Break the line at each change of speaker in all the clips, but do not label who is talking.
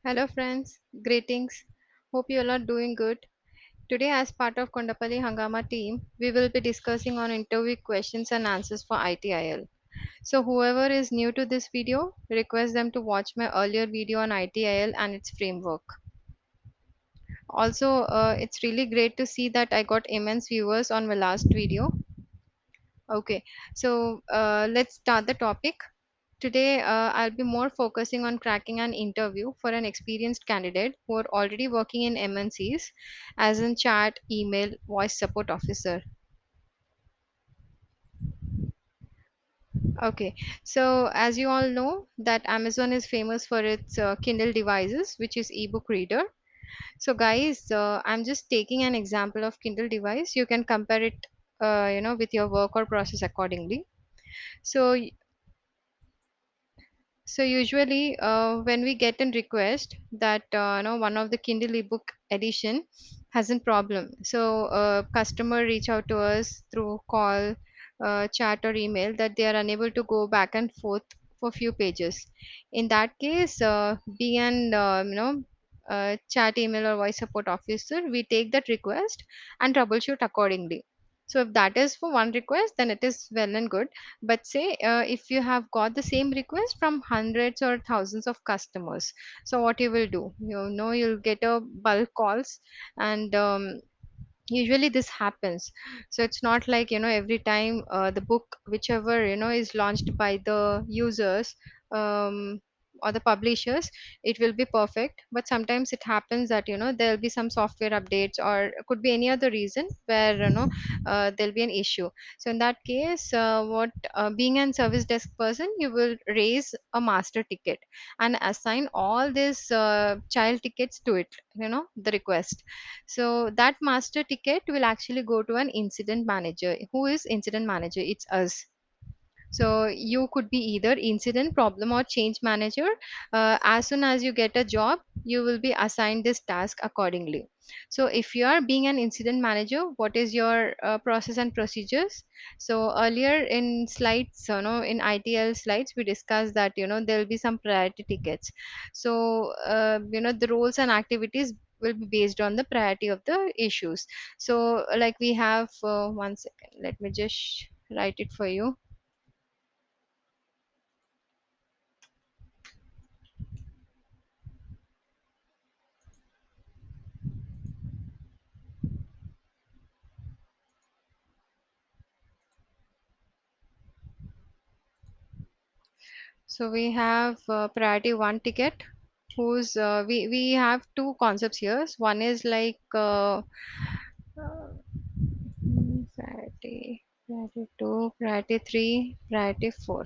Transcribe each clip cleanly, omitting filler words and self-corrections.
Hello friends, greetings. Hope you all are doing good. Today as part of Kondapalli HUngama team, we will be discussing on interview questions and answers for ITIL. So whoever is new to this video, request them to watch my earlier video on ITIL and its framework. Also, it's really great to see that I got immense viewers on my last video. Okay, so let's start the topic. Today, I'll be more focusing on cracking an interview for an experienced candidate who are already working in MNCs as in chat, email, voice support officer. Okay, so as you all know, that Amazon is famous for its Kindle devices, which is ebook reader. So, guys, I'm just taking an example of Kindle device. You can compare it, with your work or process accordingly. So, usually, when we get a request that one of the Kindle ebook edition has a problem, so customer reach out to us through call, chat, or email that they are unable to go back and forth for few pages. In that case, being an chat, email, or voice support officer, we take that request and troubleshoot accordingly. So if that is for one request, then it is well and good, but say if you have got the same request from hundreds or thousands of customers, so what you will do, you'll get a bulk calls, and usually this happens. So it's not like every time the book whichever is launched by the users, or the publishers, it will be perfect, but sometimes it happens that there'll be some software updates, or could be any other reason where there'll be an issue. So in that case, what being a service desk person, you will raise a master ticket and assign all these child tickets to it, the request. So that master ticket will actually go to an incident manager. Who is incident manager? It's us. So you could be either incident, problem, or change manager. As soon as you get a job, you will be assigned this task accordingly. So if you are being an incident manager, what is your process and procedures? So earlier in slides, in ITL slides, we discussed that there will be some priority tickets. So the roles and activities will be based on the priority of the issues. So like we have, one second, let me just write it for you. So we have priority one ticket, whose we have two concepts here. One is like priority two, priority three, priority four.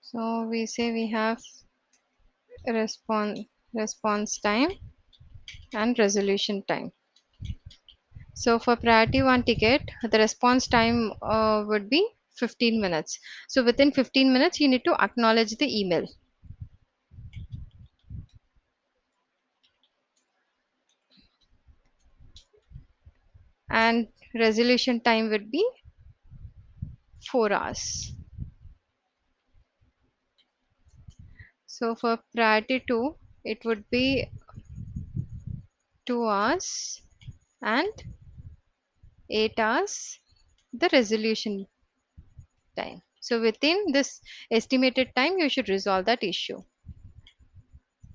So we say we have response time and resolution time. So for priority one ticket, the response time would be 15 minutes. So within 15 minutes, you need to acknowledge the email, and resolution time would be 4 hours. So for priority 2, it would be 2 hours and 8 hours, the resolution time. So within this estimated time, you should resolve that issue.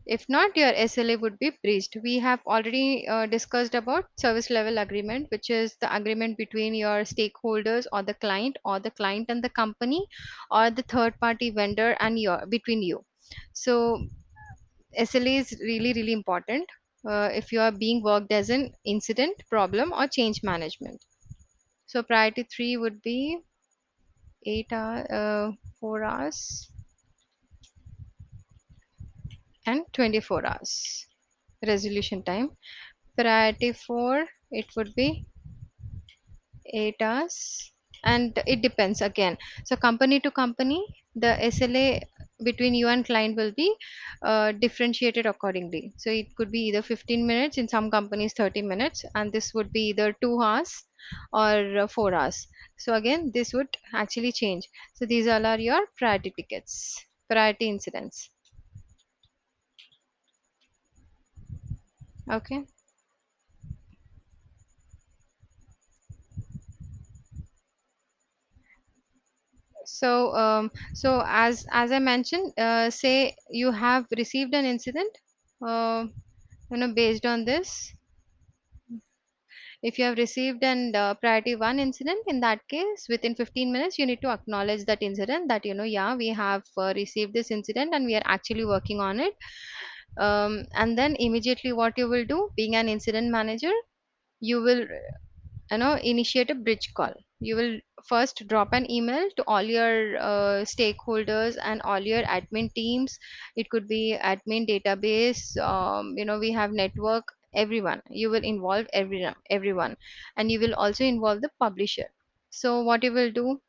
If not, your SLA would be breached. We have already discussed about service level agreement, which is the agreement between your stakeholders or the client and the company, or the third party vendor and your between you. So SLA is really, really important if you are being worked as an incident, problem, or change management. So priority three would be 8 hour, 4 hours, and 24 hours resolution time. Priority four, it would be 8 hours, and it depends again. So company to company, the SLA between you and client will be differentiated accordingly. So it could be either 15 minutes, in some companies 30 minutes, and this would be either 2 hours, or 4 hours. So again, this would actually change. So these all are your priority tickets, priority incidents. Okay. So as I mentioned, say you have received an incident, uh, based on this, if you have received an priority one incident, in that case, within 15 minutes, you need to acknowledge that incident, that, yeah, we have received this incident and we are actually working on it. And then immediately what you will do, being an incident manager, you will initiate a bridge call. You will first drop an email to all your stakeholders and all your admin teams. It could be admin, database, we have network, everyone. You will involve everyone, and you will also involve the publisher. So what you will do,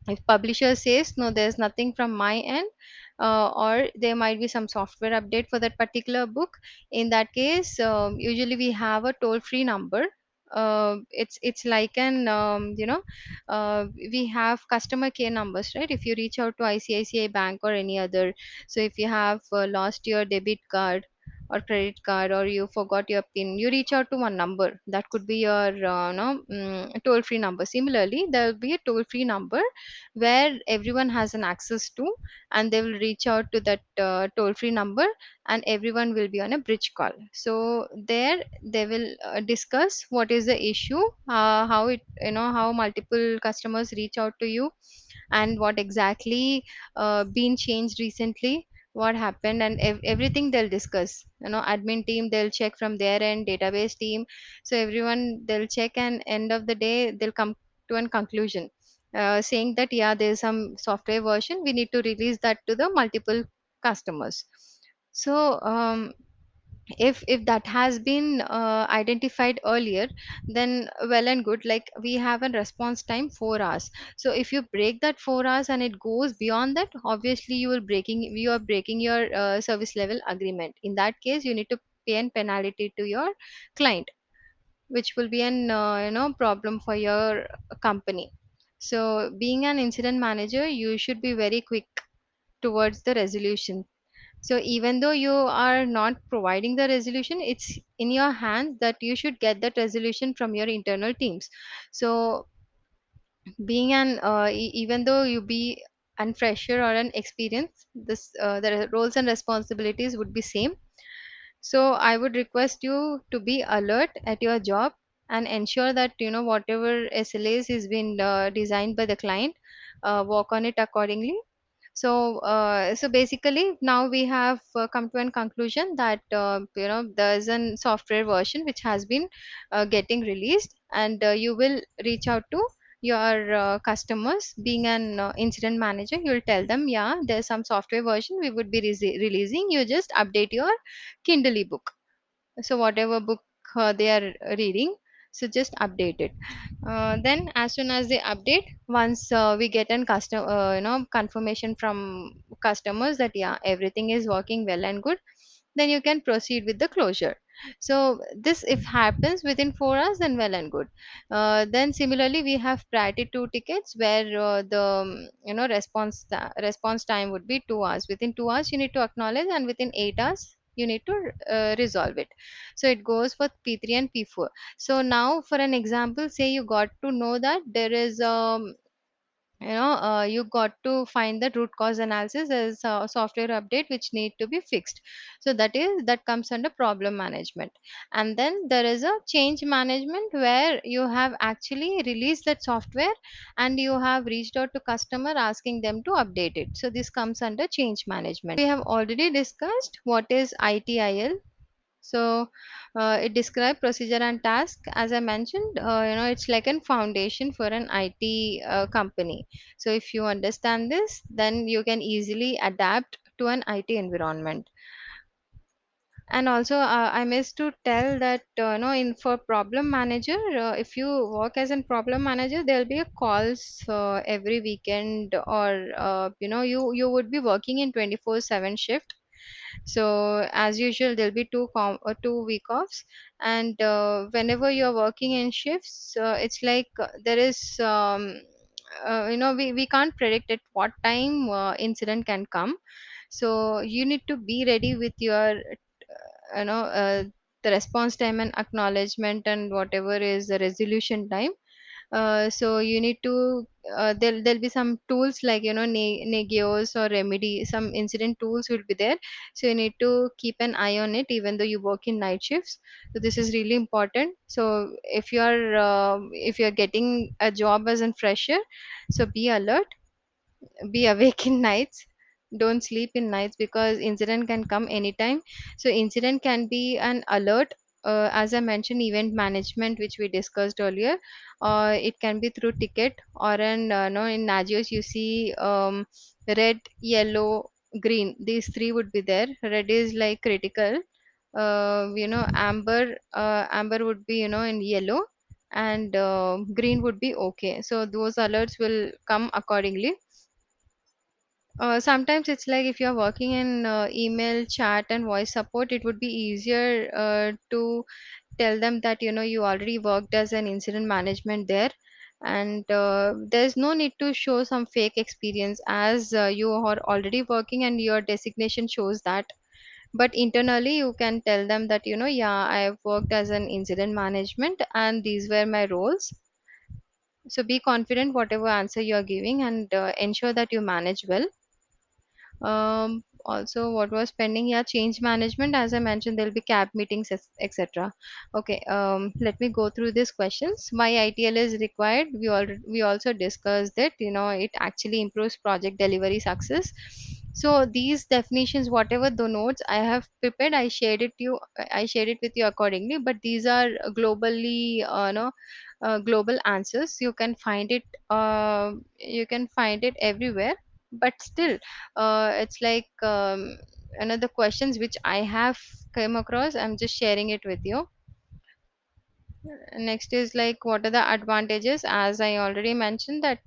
if publisher says no, there's nothing from my end, or there might be some software update for that particular book, in that case, usually we have a toll free number. It's like an we have customer care numbers, right? If you reach out to ICICI bank or any other, so if you have lost your debit card or credit card, or you forgot your pin, you reach out to one number that could be your no toll free number. Similarly, there will be a toll free number where everyone has an access to, and they will reach out to that toll free number, and everyone will be on a bridge call. So there they will discuss what is the issue, how it how multiple customers reach out to you, and what exactly been changed recently, what happened, and everything they'll discuss. Admin team, they'll check from their end, database team, so everyone they'll check, and end of the day they'll come to an conclusion, saying that yeah, there's some software version, we need to release that to the multiple customers. So if that has been identified earlier, then well and good, like we have a response time 4 hours. So if you break that 4 hours and it goes beyond that, obviously you are breaking your service level agreement. In that case, you need to pay an penalty to your client, which will be an problem for your company. So being an incident manager, you should be very quick towards the resolution. So even though you are not providing the resolution, it's in your hands that you should get that resolution from your internal teams. So being an even though you be an fresher or an experience, this the roles and responsibilities would be same. So I would request you to be alert at your job, and ensure that whatever SLAs is been designed by the client, work on it accordingly. So basically, now we have come to a conclusion that there's a software version which has been getting released, and you will reach out to your customers. Being an incident manager, you'll tell them, yeah, there's some software version we would be releasing. You just update your Kindle ebook. So whatever book they are reading, so just update it. Then as soon as they update, once we get an custom confirmation from customers that yeah, everything is working well and good, then you can proceed with the closure. So this if happens within 4 hours, then well and good. Then similarly, we have priority two tickets, where the response time would be 2 hours. Within 2 hours you need to acknowledge, and within 8 hours you need to resolve it. So it goes for P3 and P4. So now for an example, say you got to know that there is you got to find the root cause analysis as a software update which need to be fixed. So that comes under problem management. And then there is a change management, where you have actually released that software, and you have reached out to customer asking them to update it. So this comes under change management. We have already discussed what is ITIL. So it describes procedure and task. As I mentioned, it's like a foundation for an IT company. So if you understand this, then you can easily adapt to an IT environment. And also, I missed to tell that in for problem manager, if you work as a problem manager, there'll be a calls every weekend, or you would be working in 24/7 shift. So as usual, there'll be two week offs, and whenever you're working in shifts, it's like there is we can't predict at what time incident can come. So you need to be ready with your the response time and acknowledgement and whatever is the resolution time. So you need to there'll be some tools like negios or remedy, some incident tools will be there. So you need to keep an eye on it even though you work in night shifts. So this is really important. So if you're getting a job as a fresher, so be alert, be awake in nights, don't sleep in nights because incident can come anytime. So incident can be an alert, as I mentioned, event management which we discussed earlier. It can be through ticket or an no, in nagios you see red, yellow, green, these three would be there. Red is like critical, amber would be in yellow, and green would be okay. So those alerts will come accordingly. Sometimes it's like if you're working in email, chat, and voice support, it would be easier to tell them that you already worked as an incident management there, and there's no need to show some fake experience as you are already working and your designation shows that. But internally, you can tell them that yeah, I have worked as an incident management and these were my roles. So be confident whatever answer you're giving, and ensure that you manage well. Also, what was pending? Yeah, change management. As I mentioned, there'll be cab meetings, etc. Okay. Let me go through these questions. Why ITL is required? We also discussed that it actually improves project delivery success. So these definitions, whatever the notes I have prepared, I shared it with you accordingly. But these are globally, global answers. You can find it everywhere. But still, it's like another questions which I have come across, I'm just sharing it with you. Next is like, what are the advantages? As I already mentioned that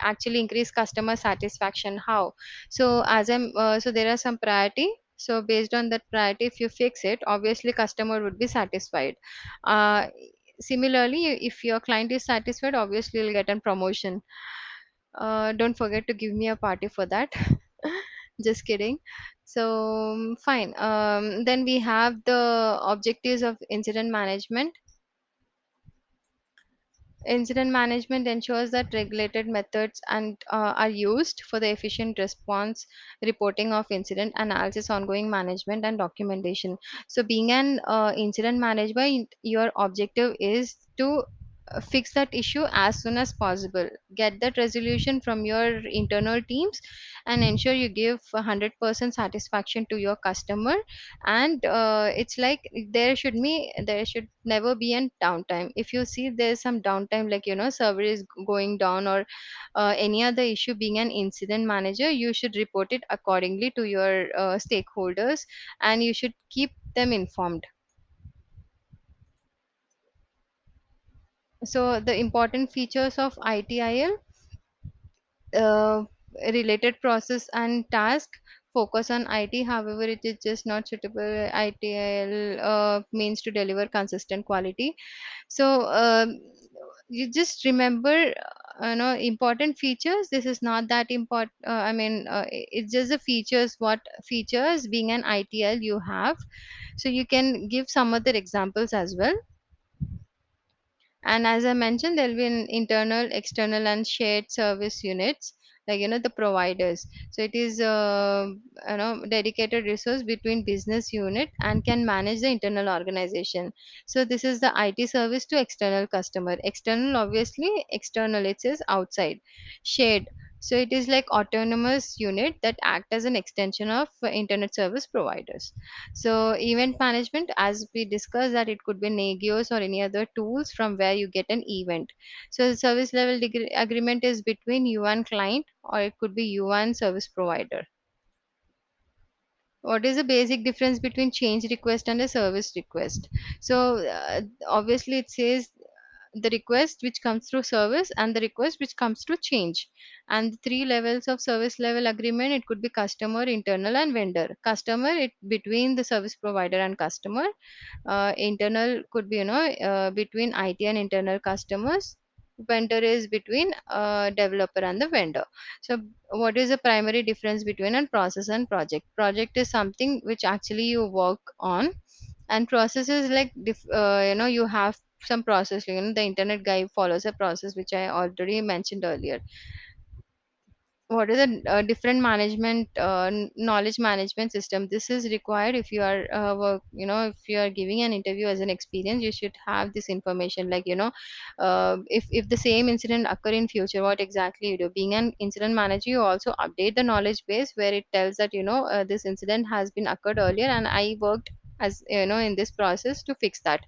actually increase customer satisfaction. How? So there are some priority. So based on that priority, if you fix it, obviously customer would be satisfied. uh, Similarly, if your client is satisfied, obviously you'll get a promotion. Don't forget to give me a party for that. Just kidding. So fine. Then we have the objectives of incident management. Incident management ensures that regulated methods are used for the efficient response, reporting of incident, analysis, ongoing management, and documentation. So, being an incident manager, your objective is to fix that issue as soon as possible. Get that resolution from your internal teams, and ensure you give 100% satisfaction to your customer. And it's like there should never be a downtime. If you see there's some downtime, like server is going down, or any other issue, being an incident manager, you should report it accordingly to your stakeholders, and you should keep them informed. So the important features of ITIL: uh, related process and task, focus on IT. However, it is just not suitable. ITIL means to deliver consistent quality. So you just remember, important features. This is not that important. I mean, it's just the features. What features being an ITL you have? So you can give some other examples as well. And as I mentioned, there will be an internal, external, and shared service units, like the providers. So it is dedicated resource between business unit and can manage the internal organization. So this is the IT service to external customer. External, obviously, external, it says outside. Shared. So it is like autonomous unit that act as an extension of internet service providers. So event management, as we discussed, that it could be Nagios or any other tools from where you get an event. So the service level agreement is between you and client, or it could be you and service provider. What is the basic difference between change request and a service request? So obviously it says the request which comes through service, and the request which comes through change. And the three levels of service level agreement, it could be customer, internal, and vendor. Customer, it between the service provider and customer. Internal could be, between IT and internal customers. Vendor is between developer and the vendor. So what is the primary difference between a process and project? Project is something which actually you work on, and process is like you have some process, the internet guy follows a process which I already mentioned earlier. What is the different management knowledge management system? This is required if you are if you are giving an interview as an experience, you should have this information, like if the same incident occur in future, what exactly you do. Being an incident manager, you also update the knowledge base where it tells that this incident has been occurred earlier and I worked as in this process to fix that,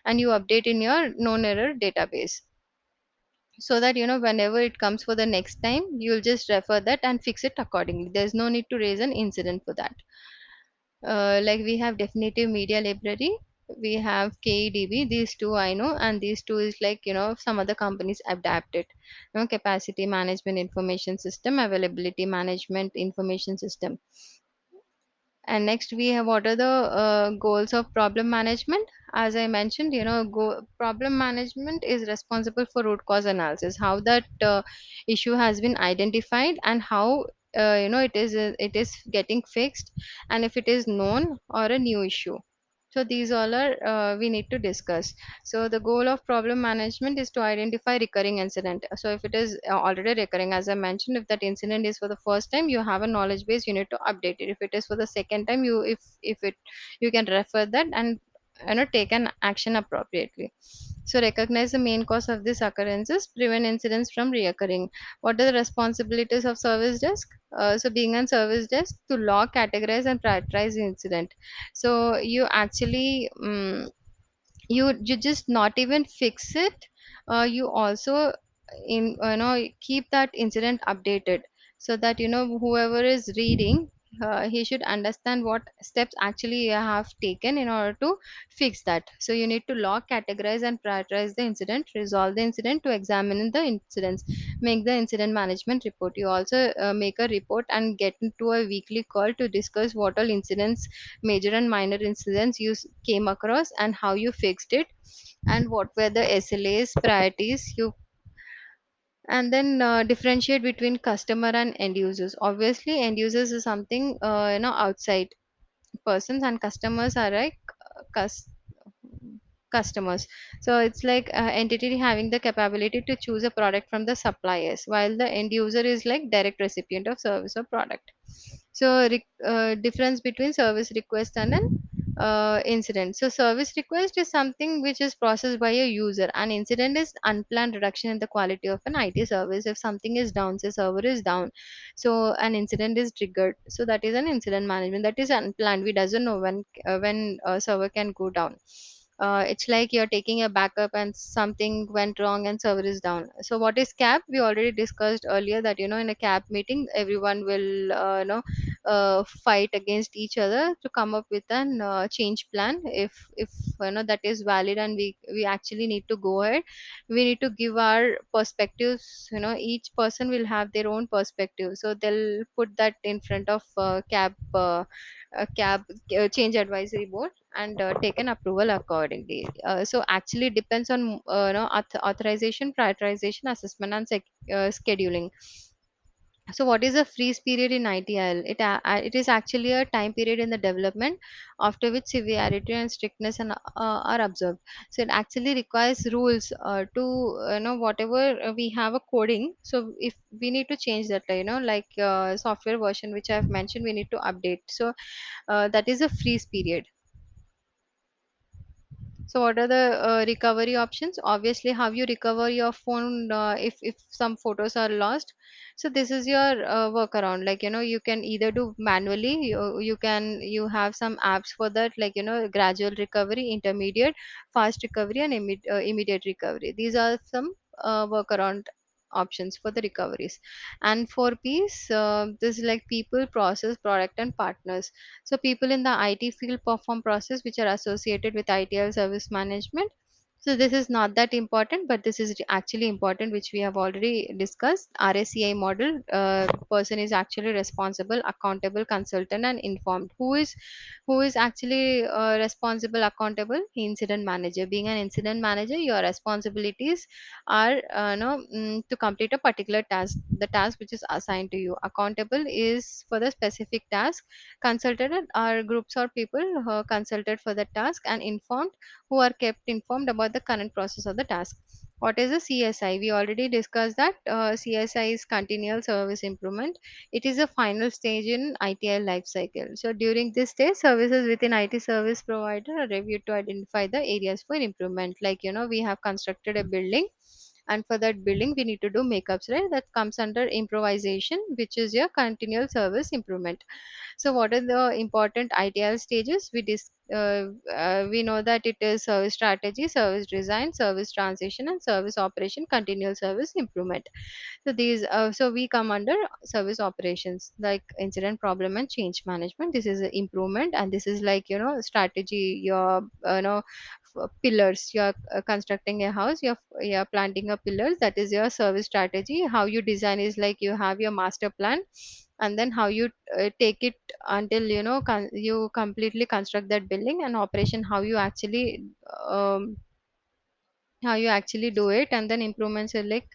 and you update in your known error database, so that whenever it comes for the next time, you'll just refer that and fix it accordingly. There's no need to raise an incident for that. Like we have definitive media library, we have KEDB. These two I know, and these two is like some other companies adapt it. Capacity management information system, availability management information system. And next we have, what are the goals of problem management? As I mentioned, problem management is responsible for root cause analysis, how that issue has been identified and how it is getting fixed, and if it is known or a new issue. So these all are we need to discuss. So the goal of problem management is to identify recurring incident. So if it is already recurring, as I mentioned, if that incident is for the first time, you have a knowledge base, you need to update it. If it is for the second time, if it you can refer that and take an action appropriately. So recognize the main cause of these occurrences, prevent incidents from reoccurring. What are the responsibilities of service desk? So being on service desk, to log, categorize, and prioritize the incident. So you actually you just not even fix it, you also in keep that incident updated, so that whoever is reading, he should understand what steps actually you have taken in order to fix that. So you need to log, categorize, and prioritize the incident, resolve the incident, to examine the incidents, make the incident management report. You also make a report and get into a weekly call to discuss what all incidents, major and minor incidents, you came across and how you fixed it, and what were the SLAs, priorities you. And then differentiate between customer and end users. Obviously end users is something outside persons, and customers are like customers. So it's like entity having the capability to choose a product from the suppliers, while the end user is like direct recipient of service or product. So difference between service request and an incident. So service request is something which is processed by a user. An incident is unplanned reduction in the quality of an IT service. If something is down, say server is down, so an incident is triggered. So that is an incident management. That is unplanned. We doesn't know when a server can go down. It's like you're taking a backup and something went wrong and server is down. So what is cap? We already discussed earlier that in a cap meeting, everyone will fight against each other to come up with an change plan. If that is valid and we actually need to go ahead, we need to give our perspectives. Each person will have their own perspective, so they'll put that in front of cab change advisory board, and take an approval accordingly. So actually it depends on authorization, prioritization, assessment, and scheduling. So what is a freeze period in ITIL? It is actually a time period in the development after which severity and strictness are observed. So it actually requires rules to whatever we have a coding. So if we need to change that, like software version which I have mentioned, we need to update. So that is a freeze period. So what are the recovery options? Obviously, how you recover your phone if some photos are lost. So this is your workaround. Like you can either do manually. You have some apps for that. Like gradual recovery, intermediate, fast recovery, and immediate recovery. These are some workaround options for the recoveries. And for P's, this is like people, process, product, and partners. So people in the IT field perform process which are associated with ITL service management. So this is not that important, but this is actually important, which we have already discussed. RACI model, person is actually responsible, accountable, consultant, and informed. Who is actually responsible, accountable? Incident manager. Being an incident manager, your responsibilities are to complete a particular task, the task which is assigned to you. Accountable is for the specific task. Consulted are groups or people who are consulted for the task, and informed, who are kept informed about the current process of the task. What is a CSI? We already discussed that CSI is continual service improvement. It is a final stage in ITIL life cycle. So during this stage, services within IT service provider are reviewed to identify the areas for improvement. Like, we have constructed a building, and for that building we need to do makeups, right? That comes under improvisation, which is your continual service improvement. So, what are the important ITL stages? We know that it is service strategy, service design, service transition, and service operation, continual service improvement. So we come under service operations, like incident, problem, and change management. This is a improvement, and this is like, strategy. Your pillars. You're constructing a house. You're planting a pillars. That is your service strategy. How you design is like you have your master plan, and then how you take it until you completely construct that building. And operation, um, how you actually do it. And then improvements are like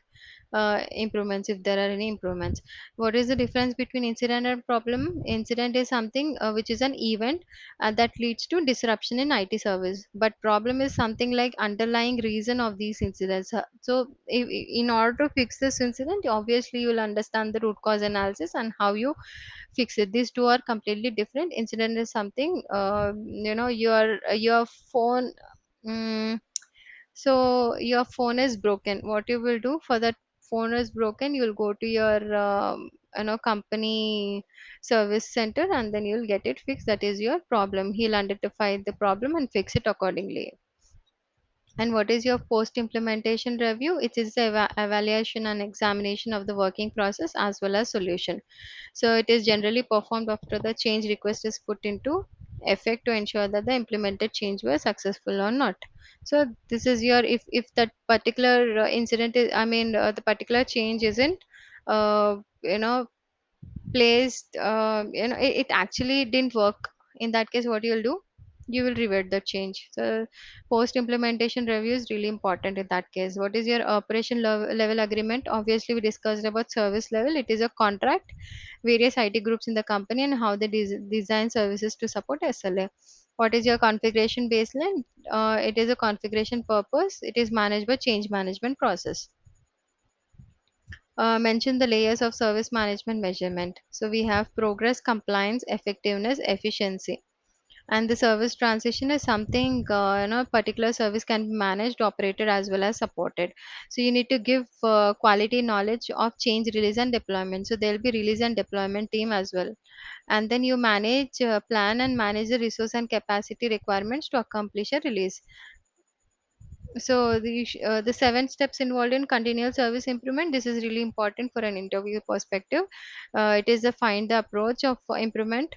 improvements, if there are any improvements. What is the difference between incident and problem? Incident is something which is an event that leads to disruption in IT service, but problem is something like underlying reason of these incidents. So in order to fix this incident, obviously you will understand the root cause analysis and how you fix it. These two are completely different. Incident is something, your phone. mm so your phone is broken. What you will do for that phone is broken? You'll go to your company service center, and then you'll get it fixed. That is your problem. He'll identify the problem and fix it accordingly. And what is your post implementation review? It is the evaluation and examination of the working process as well as solution. So it is generally performed after the change request is put into effect to ensure that the implemented change was successful or not. So this is your, if that particular incident is, I mean, the particular change isn't uh, you know placed, it actually didn't work. In that case, what you'll do, you will revert the change. So post implementation review is really important in that case. What is your operation level agreement? Obviously we discussed about service level. It is a contract, various IT groups in the company, and how they design services to support SLA. What is your configuration baseline? It is a configuration purpose. It is managed by change management process. Mention the layers of service management measurement. So we have progress, compliance, effectiveness, efficiency. And the service transition is something, particular service can be managed, operated, as well as supported. So you need to give quality knowledge of change, release, and deployment. So there will be release and deployment team as well. And then you manage, plan and manage the resource and capacity requirements to accomplish a release. So the seven steps involved in continual service improvement. This is really important for an interview perspective. It is the find the approach of improvement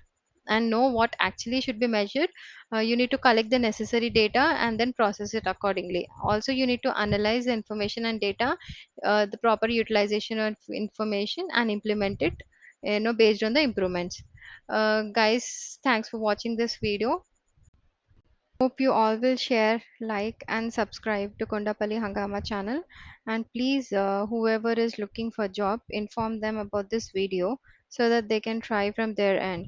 and know what actually should be measured. You need to collect the necessary data and then process it accordingly. Also, you need to analyze the information and data, the proper utilization of information, and implement it, based on the improvements. Guys, thanks for watching this video. Hope you all will share, like, and subscribe to Kondapalli Hangama channel. And please, whoever is looking for job, inform them about this video so that they can try from their end.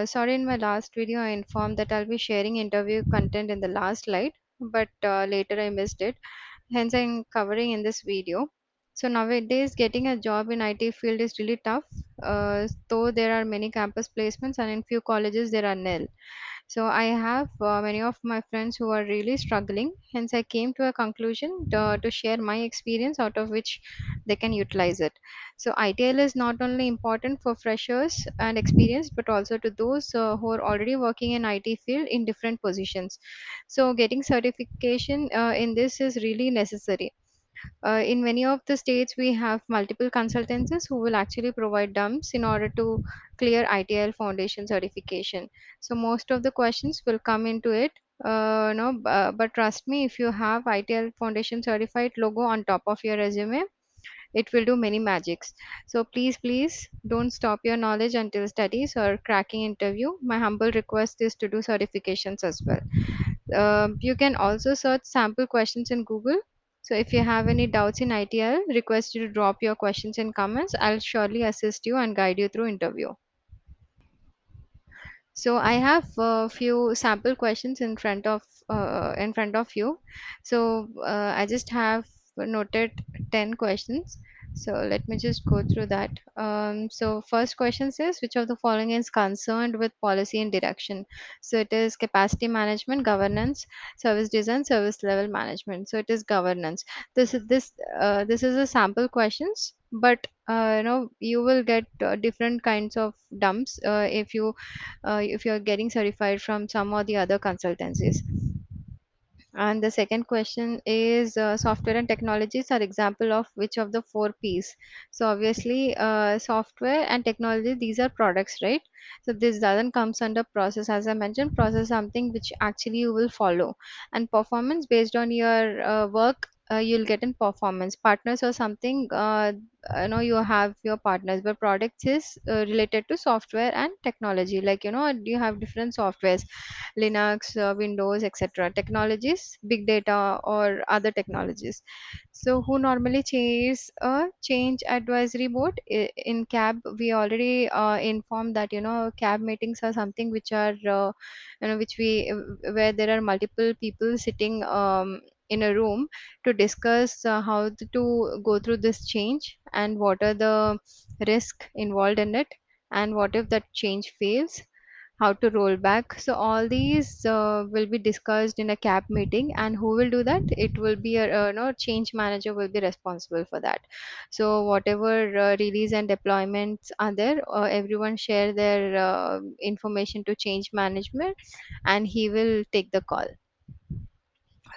Sorry, in my last video, I informed that I'll be sharing interview content in the last slide, but later I missed it. Hence, I'm covering in this video. So nowadays, getting a job in IT field is really tough. Though there are many campus placements, and in few colleges there are nil. So I have many of my friends who are really struggling. Hence, I came to a conclusion to share my experience, out of which they can utilize it. So ITL is not only important for freshers and experienced, but also to those who are already working in IT field in different positions. So getting certification in this is really necessary. In many of the states, we have multiple consultancies who will actually provide dumps in order to clear ITL foundation certification. So most of the questions will come into it. No, but trust me, if you have ITL Foundation certified logo on top of your resume, it will do many magics. So please don't stop your knowledge until studies or cracking interview. My humble request is to do certifications as well. You can also search sample questions in Google. So if you have any doubts in ITL, request you to drop your questions in comments. I'll surely assist you and guide you through interview. So I have a few sample questions in front of you. So I just have noted 10 questions. So let me just go through that. So first question says, which of the following is concerned with policy and direction? So it is capacity management, governance, service design, service level management. So it is governance. This is a sample questions, but you will get different kinds of dumps if you're getting certified from some or the other consultancies. And the second question is, software and technologies are example of which of the four P's? So obviously, software and technology, these are products, right? So this doesn't comes under process. As I mentioned, process is something which actually you will follow. And performance based on your work, you'll get in performance. Partners or something, you have your partners, but products is related to software and technology. Like, you have different softwares, Linux, Windows, etc. Technologies, big data, or other technologies. So, who normally chairs a change advisory board? In CAB, we already informed that CAB meetings are something which are which we where there are multiple people sitting in a room to discuss how to go through this change and what are the risk involved in it, and what if that change fails, how to roll back. So all these will be discussed in a cap meeting, and who will do that? It will be a no change manager will be responsible for that. So whatever release and deployments are there, everyone share their information to change management, and he will take the call.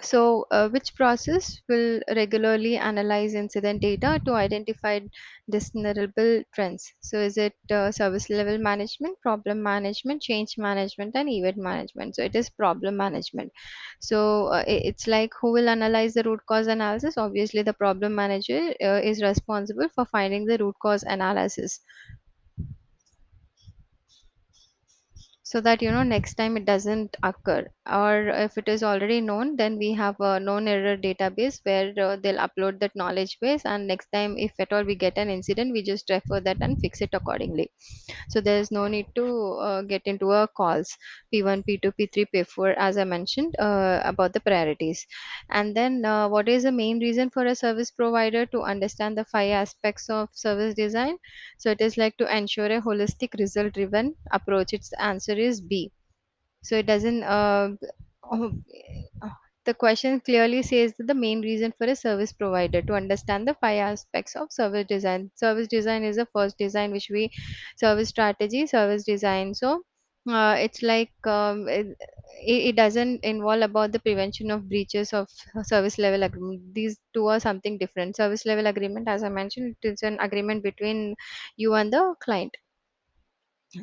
So, which process will regularly analyze incident data to identify discernible trends? So, is it service level management, problem management, change management, and event management? So, it is problem management. So, it's like, who will analyze the root cause analysis? Obviously, the problem manager is responsible for finding the root cause analysis, so that next time it doesn't occur. Or if it is already known, then we have a known error database where they'll upload that knowledge base, and next time if at all we get an incident, we just refer that and fix it accordingly. So there's no need to get into a calls P1, P2, P3, P4, as I mentioned about the priorities. And then what is the main reason for a service provider to understand the five aspects of service design? So it is like to ensure a holistic result driven approach. Its answer is B. So it doesn't oh, the question clearly says that the main reason for a service provider to understand the five aspects of service design. Service design is the first design which we service strategy, service design. So it's like it doesn't involve about the prevention of breaches of service level agreement. These two are something different. Service level agreement, as I mentioned, it is an agreement between you and the client.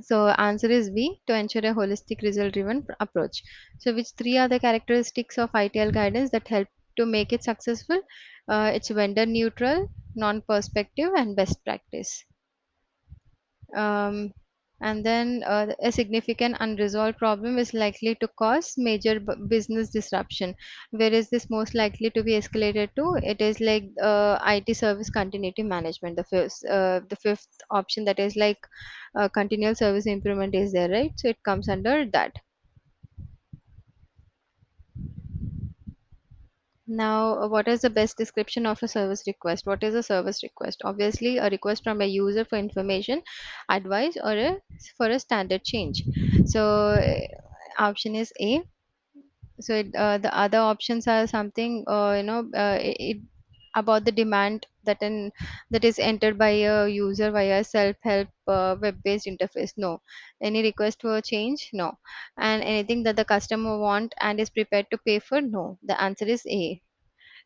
So answer is B, to ensure a holistic result driven approach. So which three are the characteristics of ITL guidance that help to make it successful? It's vendor neutral, non-perspective, and best practice. Um, and then a significant unresolved problem is likely to cause major business disruption. Where is this most likely to be escalated to? It is like IT service continuity management. The fifth option, that is like continual service improvement is there, right? So it comes under that. Now, what is the best description of a service request? What is a service request? Obviously, a request from a user for information, advice, or for a standard change. So, option is A. So, the other options are something, about the demand that is entered by a user via self-help web-based interface. No. Any request for a change? No. And anything that the customer want and is prepared to pay for? No. The answer is A.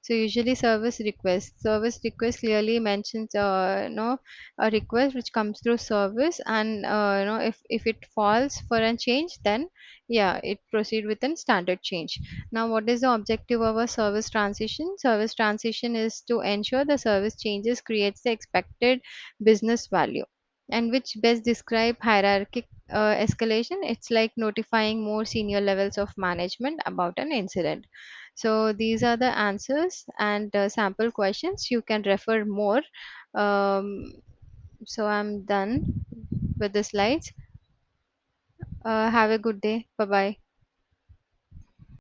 So usually service request clearly mentions a request which comes through service, and if it falls for a change, then yeah, it proceed with a standard change. Now, what is the objective of a service transition? Service transition is to ensure the service changes creates the expected business value, and which best describe hierarchic escalation. It's like notifying more senior levels of management about an incident. So these are the answers and sample questions. You can refer more. um, so I'm done with the slides. Have a good day. Bye bye.